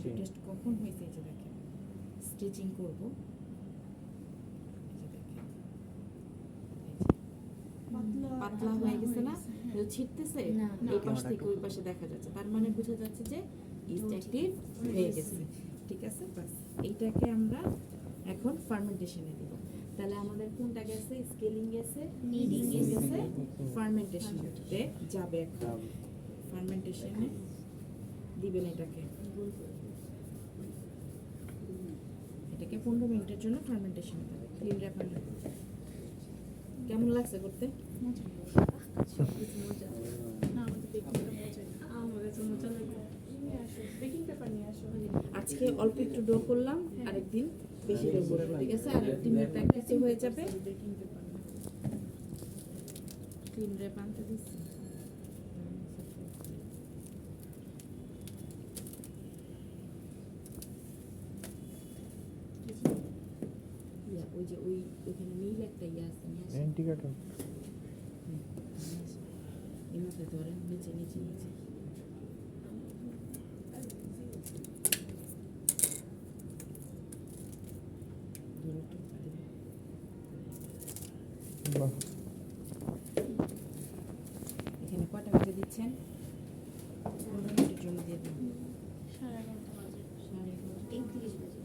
test কখন হয়েছে এই যে দেখেন স্টিচিং করব এই যে দেখেন পাতলা হয়ে গেছে না ছিটতেছে এই পাশ থেকে ওই পাশে দেখা যাচ্ছে তার মানে বোঝা যাচ্ছে যে ইস্ট অ্যাক্টিভ হয়ে গেছে ঠিক আছে বাস এইটাকে আমরা এখন ফার্মেন্টেশনে দিব তাহলে আমাদের কোনটা গেছে স্কেলিং গেছে নিডিং গেছে ফার্মেন্টেশনে যাবে একটা ফার্মেন্টেশনে দিবেন এটাকে 15 মিনিটের জন্য ফার্মেন্টেশনে দেবে ক্লিন র্যাপার কেমন লাগছে করতে আজকে অল্প একটু ডো করলাম আরেকদিন বেশি ডো করবো ঠিক আছে আর টিমের প্র্যাকটিস হয়ে যাবে ক্লিন র্যাপ আনতে দিচ্ছি ওই যে ওইখানে নীল একটা ইয়ে আছে ইন্ডিকেটর এমনিতে ধরেন নিচে নিচে নিচে এখানে কটা বাজে দিচ্ছেন 15 মিনিটের জন্য দিয়ে দিন 11:30 বাজে 11:30 বাজে